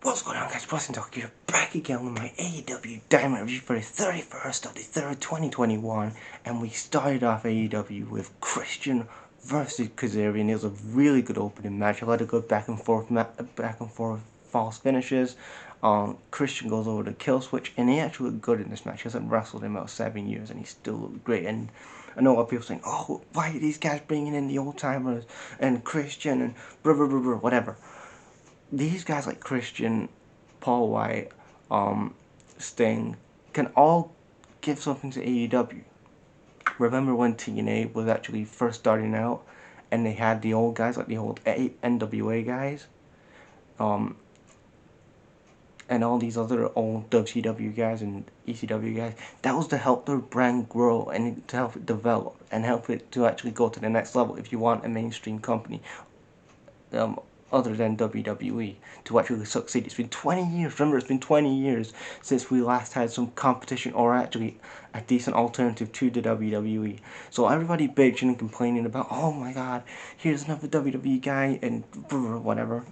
What's going on, guys? Blessing Talk here, back again with my AEW Dynamite review for the 31st of the 3rd, 2021. And we started off AEW with Christian versus Kazarian. It was a really good opening match. A lot of good back and forth false finishes. Christian goes over the kill switch, and he actually looked good in this match. He hasn't wrestled in about 7 years, and he still looked great. And I know a lot of people saying, "Oh, why are these guys bringing in the old timers and Christian and blah blah blah blah whatever." These guys like Christian, Paul White, Sting can all give something to AEW. Remember when TNA was actually first starting out, and they had the old guys like the old NWA guys, and all these other old WCW guys and ECW guys. That was to help their brand grow and to help it develop and help it to actually go to the next level. If you want a mainstream company, other than WWE to actually succeed. It's been 20 years. Remember, it's been 20 years since we last had some competition or actually a decent alternative to the WWE. So everybody bitching and complaining about, oh my god, here's another WWE guy and whatever.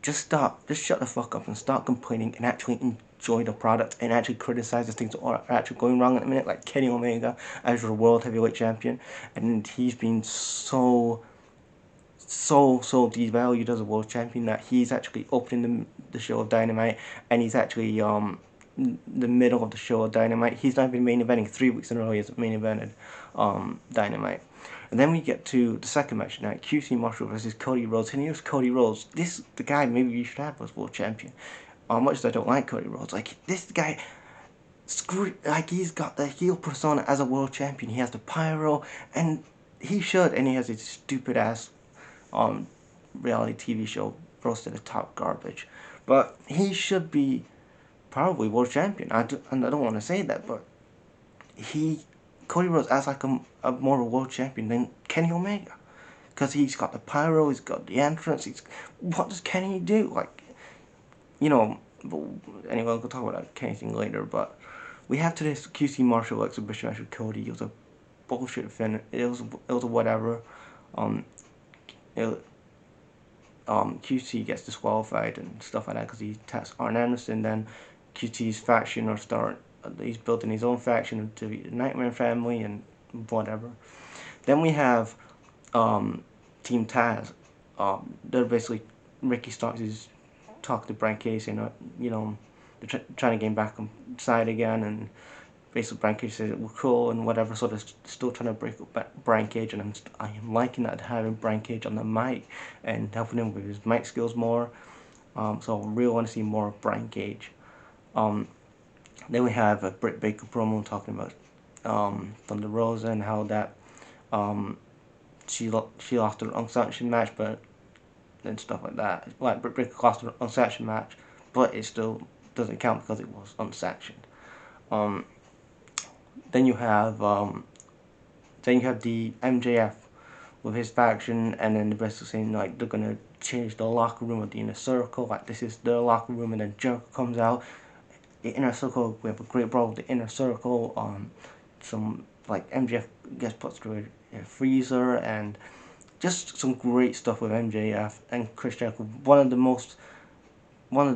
Just stop. Just shut the fuck up and stop complaining and actually enjoy the product and actually criticize the things that are actually going wrong at the minute, like Kenny Omega as your World Heavyweight Champion, and he's been so devalued as a world champion that he's actually opening the show of Dynamite, and he's actually the middle of the show of Dynamite. He's not been main eventing 3 weeks in a row. He hasn't main evented Dynamite. And then we get to the second match tonight, QC Marshall versus Cody Rhodes. And here's Cody Rhodes. This the guy maybe you should have as world champion. Much as I don't like Cody Rhodes, like this guy, like he's got the heel persona as a world champion. He has the pyro, and he should, and he has his stupid ass reality TV show roasted as top garbage. But he should be probably world champion. And I don't want to say that, but Cody Rhodes acts like a more world champion than Kenny Omega, because he's got the pyro, he's got the entrance. What does Kenny do? Like, you know. Anyway, we'll talk about that Kenny thing later. But we have today's QC Marshall exhibition match with Cody. It was a bullshit finish. It was a whatever. QC gets disqualified and stuff like that because he attacks Arn Anderson. Then QC's faction he's building his own faction into the Nightmare Family and whatever. Then we have Team Taz. They're basically, Ricky Starks is talking to Brian Casey, and they're trying to gain back on side again, and basically Brian Cage says we're cool and whatever, so they're still trying to break up Brian Cage, and I am liking that, having Brian Cage on the mic and helping him with his mic skills more. So I really want to see more of Brian Cage. Then we have a Britt Baker promo talking about Thunder Rosa and how that she lost her unsanctioned match, but and stuff like that. Like Britt Baker lost her unsanctioned match, but it still doesn't count because it was unsanctioned. Then you have the MJF with his faction, and then the rest are saying like they're gonna change the locker room of the Inner Circle, like this is their locker room, and then Jericho comes out. The Inner Circle, we have a great brawl with the Inner Circle. Some like MJF gets put through a freezer, and just some great stuff with MJF and Chris Jericho. One of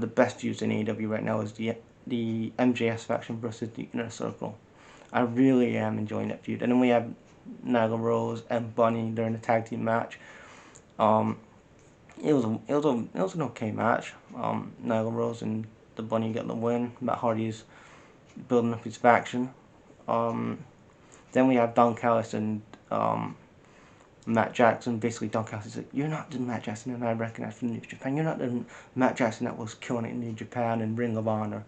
the best feuds in AEW right now is the MJF faction versus the Inner Circle. I really am enjoying that feud. And then we have Nyla Rose and Bunny during the tag team match. It was an okay match. Nyla Rose and the Bunny get the win. Matt Hardy's building up his faction. Then we have Don Callis and Matt Jackson. Basically, Don Callis is like, you're not the Matt Jackson that I recognize from New Japan. You're not the Matt Jackson that was killing it in New Japan and Ring of Honor.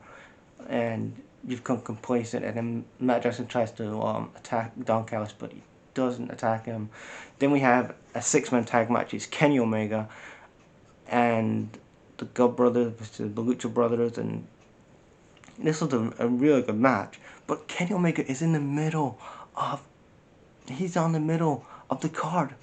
And you've become complacent, and then Matt Jackson tries to attack Don Callis, but he doesn't attack him. Then we have a 6-man tag match. It's Kenny Omega and the Gut Brothers versus the Lucha Brothers, and this was a really good match. But Kenny Omega is in the middle of, he's on the middle of the card.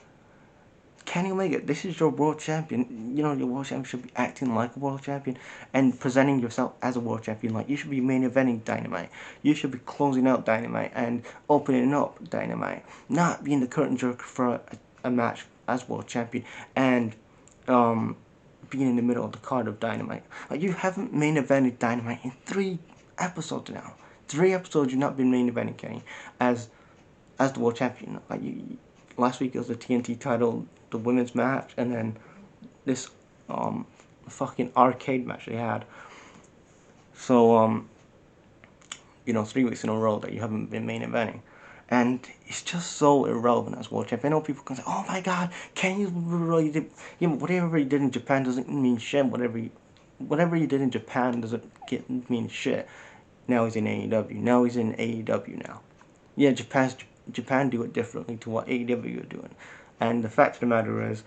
Kenny Omega, this is your world champion. You know, your world champion should be acting like a world champion and presenting yourself as a world champion. Like, you should be main eventing Dynamite. You should be closing out Dynamite and opening up Dynamite. Not being the curtain jerk for a match as world champion and being in the middle of the card of Dynamite. Like, you haven't main evented Dynamite in 3 episodes now. 3 episodes you've not been main eventing, Kenny, as the world champion. Like, last week it was the TNT title, the women's match, and then this fucking arcade match they had. So 3 weeks in a row that you haven't been main eventing. And it's just so irrelevant as world champion. I know people can say, "Oh my God, can you really did?" Yeah, but whatever he did in Japan doesn't mean shit. Whatever he did in Japan doesn't mean shit. Now he's in AEW. Now he's in AEW now. Yeah, Japan do it differently to what AEW are doing. And the fact of the matter is,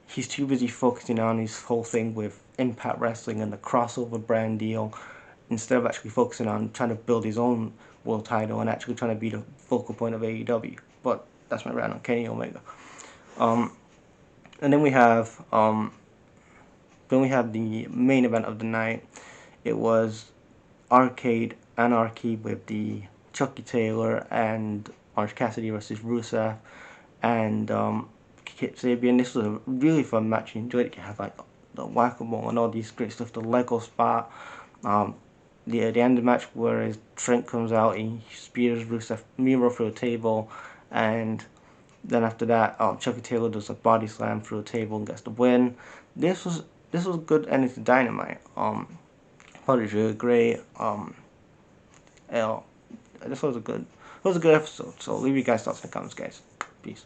he's too busy focusing on his whole thing with Impact Wrestling and the crossover brand deal, instead of actually focusing on trying to build his own world title and actually trying to be the focal point of AEW. But that's my rant on Kenny Omega. And then we have the main event of the night. It was Arcade Anarchy with the Chucky Taylor and Orange Cassidy versus Rusev and Kip Sabian. This was a really fun match. You enjoyed it. You have like the whack-a-mole and all these great stuff. The Lego spot. The end of the match where Trent comes out, he spears Rusev Miro through a table, and then after that, Chucky Taylor does a body slam through a table and gets the win. This was a good ending to Dynamite. Thought it was really great. This was a good episode. So leave your guys' thoughts in the comments, guys. Peace.